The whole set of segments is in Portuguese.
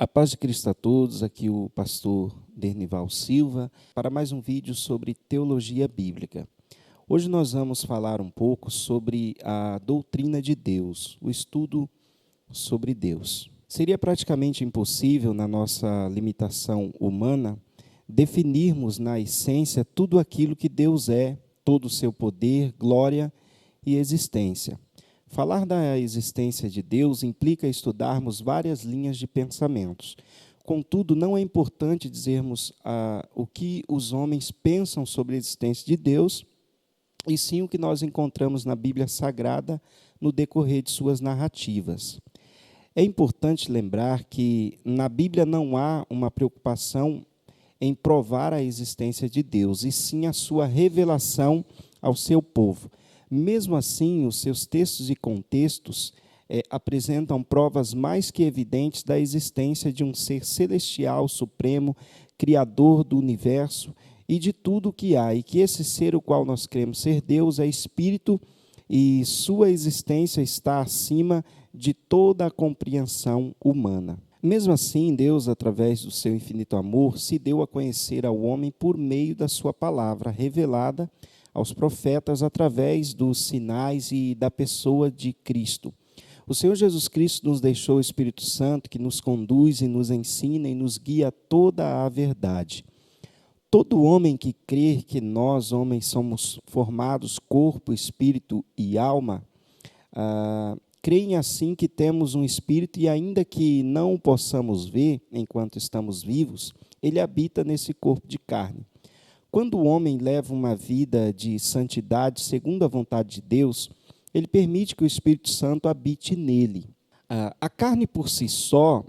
A paz de Cristo a todos, aqui o pastor Dernival Silva, para mais um vídeo sobre teologia bíblica. Hoje nós vamos falar um pouco sobre a doutrina de Deus, o estudo sobre Deus. Seria praticamente impossível, na nossa limitação humana, definirmos na essência tudo aquilo que Deus é, todo o seu poder, glória e existência. Falar da existência de Deus implica estudarmos várias linhas de pensamentos. Contudo, não é importante dizermos o que os homens pensam sobre a existência de Deus, e sim o que nós encontramos na Bíblia Sagrada no decorrer de suas narrativas. É importante lembrar que na Bíblia não há uma preocupação em provar a existência de Deus, e sim a sua revelação ao seu povo. Mesmo assim, os seus textos e contextos apresentam provas mais que evidentes da existência de um ser celestial, supremo, criador do universo e de tudo o que há, e que esse ser, o qual nós cremos ser Deus, é espírito e sua existência está acima de toda a compreensão humana. Mesmo assim, Deus, através do seu infinito amor, se deu a conhecer ao homem por meio da sua palavra revelada aos profetas através dos sinais e da pessoa de Cristo. O Senhor Jesus Cristo nos deixou o Espírito Santo que nos conduz e nos ensina e nos guia a toda a verdade. Todo homem que crê que nós, homens, somos formados corpo, espírito e alma, creem assim que temos um espírito e ainda que não o possamos ver enquanto estamos vivos, ele habita nesse corpo de carne. Quando o homem leva uma vida de santidade segundo a vontade de Deus, ele permite que o Espírito Santo habite nele. A carne por si só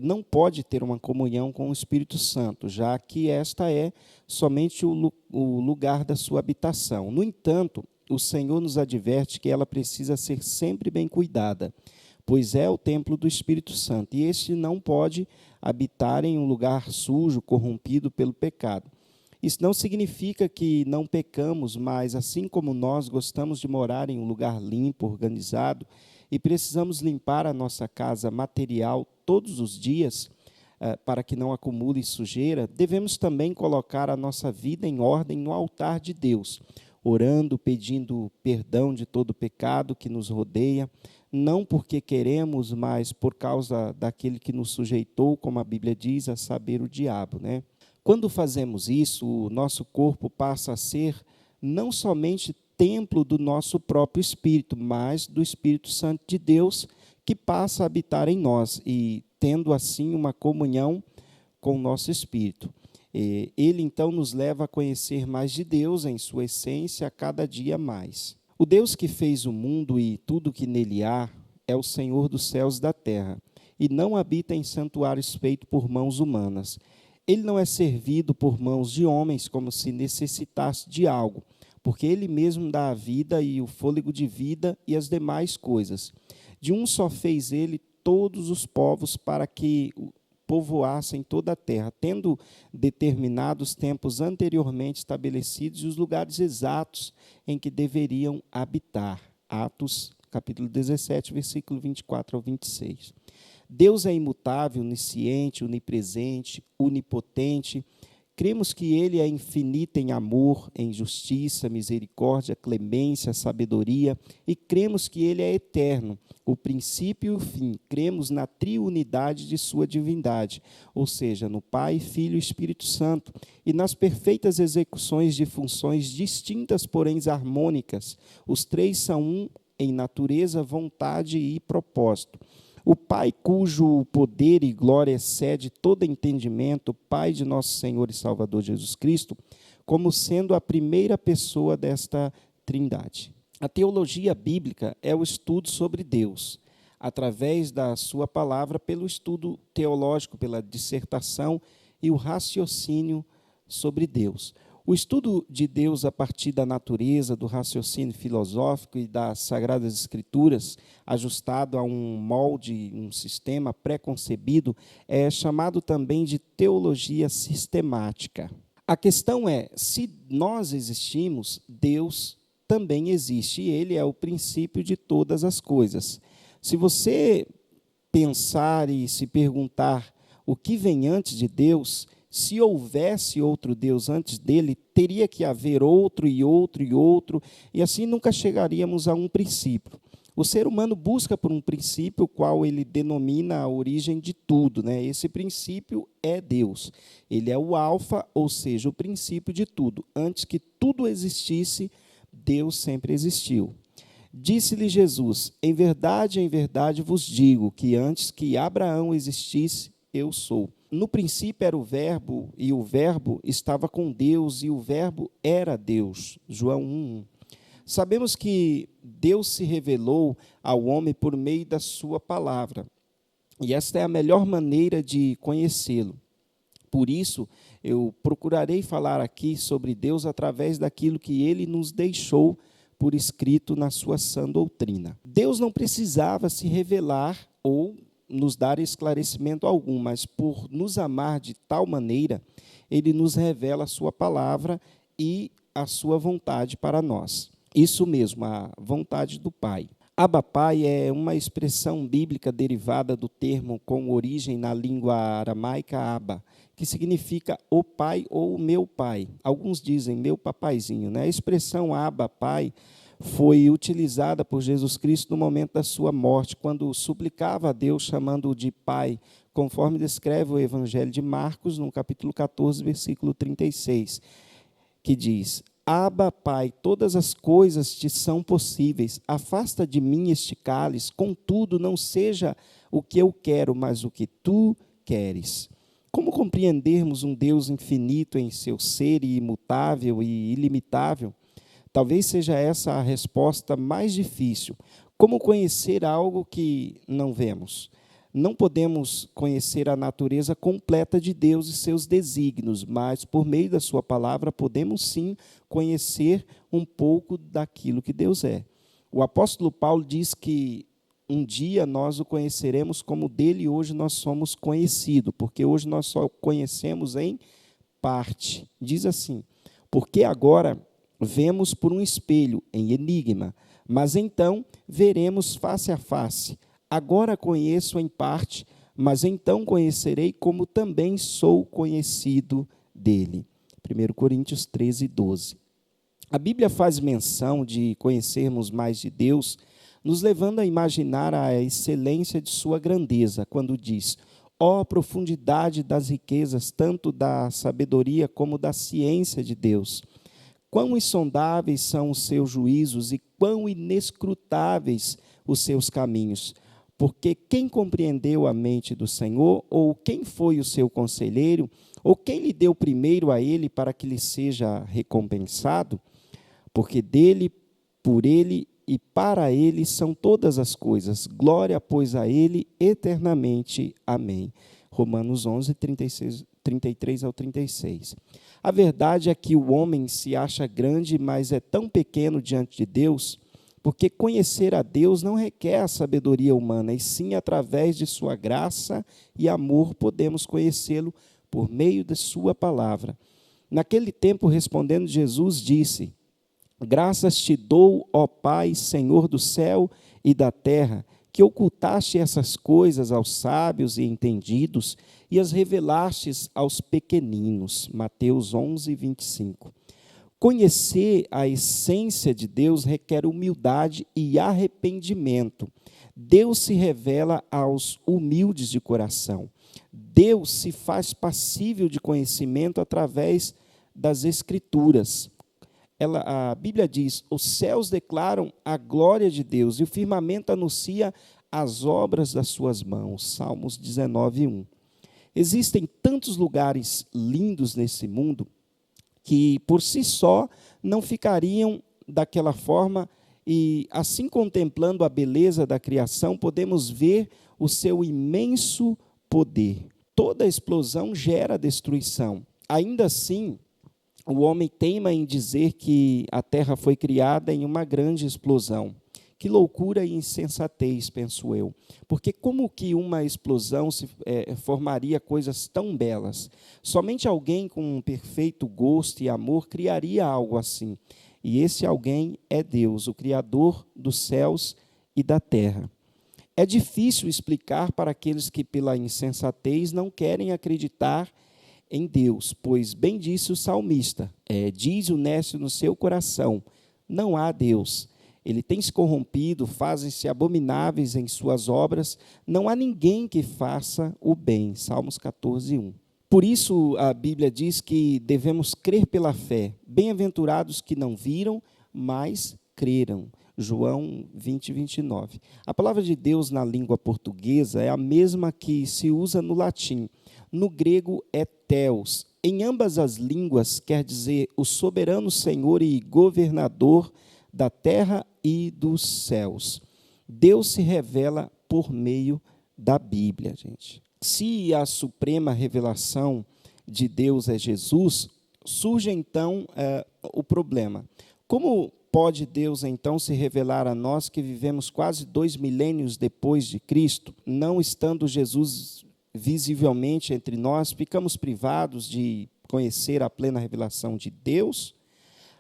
não pode ter uma comunhão com o Espírito Santo, já que esta é somente o lugar da sua habitação. No entanto, o Senhor nos adverte que ela precisa ser sempre bem cuidada, pois é o templo do Espírito Santo, e este não pode habitar em um lugar sujo, corrompido pelo pecado. Isso não significa que não pecamos, mas assim como nós gostamos de morar em um lugar limpo, organizado, e precisamos limpar a nossa casa material todos os dias, para que não acumule sujeira, devemos também colocar a nossa vida em ordem no altar de Deus, orando, pedindo perdão de todo pecado que nos rodeia, não porque queremos, mas por causa daquele que nos sujeitou, como a Bíblia diz, a saber, o diabo, né? Quando fazemos isso, o nosso corpo passa a ser não somente templo do nosso próprio espírito, mas do Espírito Santo de Deus, que passa a habitar em nós, e tendo assim uma comunhão com o nosso espírito. Ele então nos leva a conhecer mais de Deus em sua essência a cada dia mais. O Deus que fez o mundo e tudo que nele há é o Senhor dos céus e da terra, e não habita em santuários feitos por mãos humanas. Ele não é servido por mãos de homens como se necessitasse de algo, porque ele mesmo dá a vida e o fôlego de vida e as demais coisas. De um só fez ele todos os povos para que povoassem toda a terra, tendo determinados tempos anteriormente estabelecidos e os lugares exatos em que deveriam habitar. Atos, capítulo 17, versículo 24 ao 26. Deus é imutável, onisciente, onipresente, onipotente. Cremos que Ele é infinito em amor, em justiça, misericórdia, clemência, sabedoria, e cremos que Ele é eterno, o princípio e o fim. Cremos na triunidade de sua divindade, ou seja, no Pai, Filho e Espírito Santo, e nas perfeitas execuções de funções distintas, porém harmônicas. Os três são um em natureza, vontade e propósito. O Pai, cujo poder e glória excede todo entendimento, o Pai de nosso Senhor e Salvador Jesus Cristo, como sendo a primeira pessoa desta trindade. A teologia bíblica é o estudo sobre Deus, através da sua palavra, pelo estudo teológico, pela dissertação e o raciocínio sobre Deus. O estudo de Deus a partir da natureza, do raciocínio filosófico e das Sagradas Escrituras, ajustado a um molde, um sistema pré-concebido, é chamado também de teologia sistemática. A questão é, se nós existimos, Deus também existe, e Ele é o princípio de todas as coisas. Se você pensar e se perguntar o que vem antes de Deus, se houvesse outro Deus antes dele, teria que haver outro e outro e outro, e assim nunca chegaríamos a um princípio. O ser humano busca por um princípio, o qual ele denomina a origem de tudo, né? Esse princípio é Deus. Ele é o alfa, ou seja, o princípio de tudo. Antes que tudo existisse, Deus sempre existiu. Disse-lhe Jesus: em verdade vos digo que antes que Abraão existisse, eu sou. No princípio era o Verbo, e o Verbo estava com Deus, e o Verbo era Deus. João 1:1. Sabemos que Deus se revelou ao homem por meio da sua palavra, e esta é a melhor maneira de conhecê-lo. Por isso, eu procurarei falar aqui sobre Deus através daquilo que ele nos deixou por escrito na sua sã doutrina. Deus não precisava se revelar ou nos dar esclarecimento algum, mas por nos amar de tal maneira, ele nos revela a sua palavra e a sua vontade para nós. Isso mesmo, a vontade do Pai. Abba Pai é uma expressão bíblica derivada do termo com origem na língua aramaica Abba, que significa o pai ou o meu pai. Alguns dizem meu papaizinho, né? A expressão Abba Pai foi utilizada por Jesus Cristo no momento da sua morte, quando suplicava a Deus chamando-o de Pai, conforme descreve o Evangelho de Marcos, no capítulo 14, versículo 36, que diz: Abba, Pai, todas as coisas te são possíveis. Afasta de mim este cálice, contudo, não seja o que eu quero, mas o que tu queres. Como compreendermos um Deus infinito em seu ser e imutável e ilimitável? Talvez seja essa a resposta mais difícil. Como conhecer algo que não vemos? Não podemos conhecer a natureza completa de Deus e seus desígnios, mas, por meio da sua palavra, podemos sim conhecer um pouco daquilo que Deus é. O apóstolo Paulo diz que um dia nós o conheceremos como dele hoje nós somos conhecidos, porque hoje nós só conhecemos em parte. Diz assim: porque agora vemos por um espelho, em enigma, mas então veremos face a face. Agora conheço em parte, mas então conhecerei como também sou conhecido dele. 1 Coríntios 13:12. A Bíblia faz menção de conhecermos mais de Deus, nos levando a imaginar a excelência de sua grandeza, quando diz: ó profundidade das riquezas, tanto da sabedoria como da ciência de Deus. Quão insondáveis são os seus juízos e quão inescrutáveis os seus caminhos. Porque quem compreendeu a mente do Senhor, ou quem foi o seu conselheiro, ou quem lhe deu primeiro a ele para que lhe seja recompensado? Porque dele, por ele e para ele são todas as coisas. Glória, pois, a ele eternamente. Amém. Romanos 11, 33 ao 36. A verdade é que o homem se acha grande, mas é tão pequeno diante de Deus, porque conhecer a Deus não requer a sabedoria humana, e sim através de sua graça e amor podemos conhecê-lo por meio de sua palavra. Naquele tempo, respondendo, Jesus disse: graças te dou, ó Pai, Senhor do céu e da terra, que ocultaste essas coisas aos sábios e entendidos e as revelastes aos pequeninos. Mateus 11, 25. Conhecer a essência de Deus requer humildade e arrependimento. Deus se revela aos humildes de coração. Deus se faz passível de conhecimento através das Escrituras. A Bíblia diz: os céus declaram a glória de Deus e o firmamento anuncia as obras das suas mãos. Salmos 19:1. Existem tantos lugares lindos nesse mundo que, por si só, não ficariam daquela forma, e, assim contemplando a beleza da criação, podemos ver o seu imenso poder. Toda explosão gera destruição. Ainda assim, o homem teima em dizer que a terra foi criada em uma grande explosão. Que loucura e insensatez, penso eu. Porque como que uma explosão formaria coisas tão belas? Somente alguém com um perfeito gosto e amor criaria algo assim. E esse alguém é Deus, o Criador dos céus e da terra. É difícil explicar para aqueles que, pela insensatez, não querem acreditar em Deus, pois bem disse o salmista, diz o nécio no seu coração, não há Deus. Ele tem se corrompido, fazem-se abomináveis em suas obras, não há ninguém que faça o bem. Salmos 14:1. Por isso a Bíblia diz que devemos crer pela fé. Bem-aventurados que não viram, mas creram. João 20:29. A palavra de Deus na língua portuguesa é a mesma que se usa no latim. No grego é theos. Em ambas as línguas quer dizer o soberano Senhor e governador da terra e dos céus. Deus se revela por meio da Bíblia, gente. Se a suprema revelação de Deus é Jesus, surge então o problema. Como pode Deus então se revelar a nós que vivemos quase 2 milênios depois de Cristo, não estando Jesus visivelmente entre nós, ficamos privados de conhecer a plena revelação de Deus?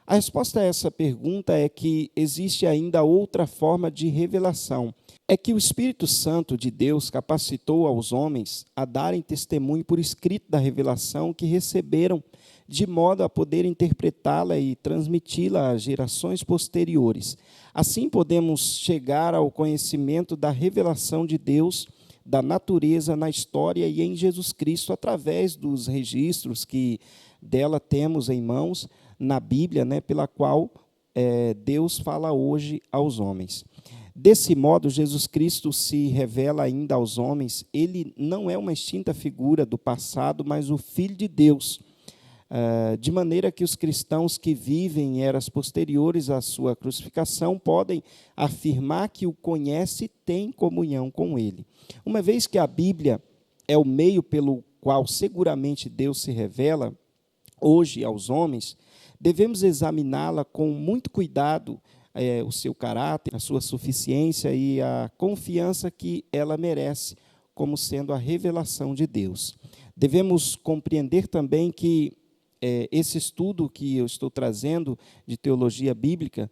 A resposta a essa pergunta é que existe ainda outra forma de revelação. É que o Espírito Santo de Deus capacitou aos homens a darem testemunho por escrito da revelação que receberam, de modo a poder interpretá-la e transmiti-la às gerações posteriores. Assim podemos chegar ao conhecimento da revelação de Deus, da natureza na história e em Jesus Cristo, através dos registros que dela temos em mãos, na Bíblia, pela qual Deus fala hoje aos homens. Desse modo, Jesus Cristo se revela ainda aos homens. Ele não é uma extinta figura do passado, mas o Filho de Deus, de maneira que os cristãos que vivem em eras posteriores à sua crucificação podem afirmar que o conhece e tem comunhão com ele. Uma vez que a Bíblia é o meio pelo qual seguramente Deus se revela hoje aos homens, devemos examiná-la com muito cuidado, o seu caráter, a sua suficiência e a confiança que ela merece, como sendo a revelação de Deus. Devemos compreender também que esse estudo que eu estou trazendo de teologia bíblica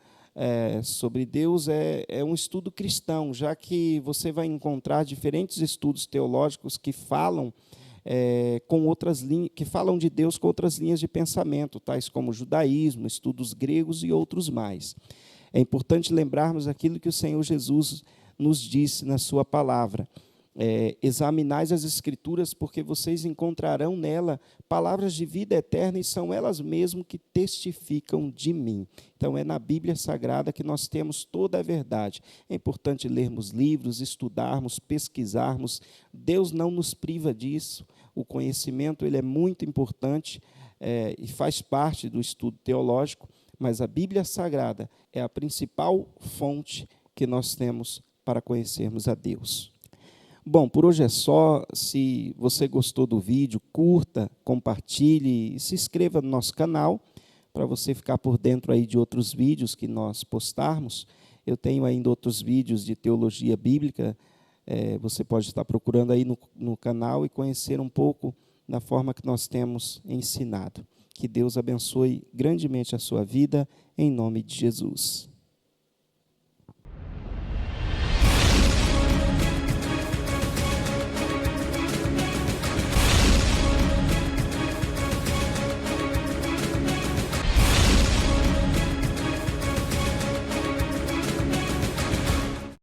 sobre Deus é um estudo cristão, já que você vai encontrar diferentes estudos teológicos que falam que falam de Deus com outras linhas de pensamento, tais como o judaísmo, estudos gregos e outros mais. É importante lembrarmos aquilo que o Senhor Jesus nos disse na sua palavra. Examinais as Escrituras, porque vocês encontrarão nela palavras de vida eterna e são elas mesmo que testificam de mim. Então, é na Bíblia Sagrada que nós temos toda a verdade. É importante lermos livros, estudarmos, pesquisarmos. Deus não nos priva disso. O conhecimento ele é muito importante e faz parte do estudo teológico, mas a Bíblia Sagrada é a principal fonte que nós temos para conhecermos a Deus. Bom, por hoje é só. Se você gostou do vídeo, curta, compartilhe e se inscreva no nosso canal para você ficar por dentro aí de outros vídeos que nós postarmos. Eu tenho ainda outros vídeos de teologia bíblica. Você pode estar procurando aí no canal e conhecer um pouco da forma que nós temos ensinado. Que Deus abençoe grandemente a sua vida, em nome de Jesus.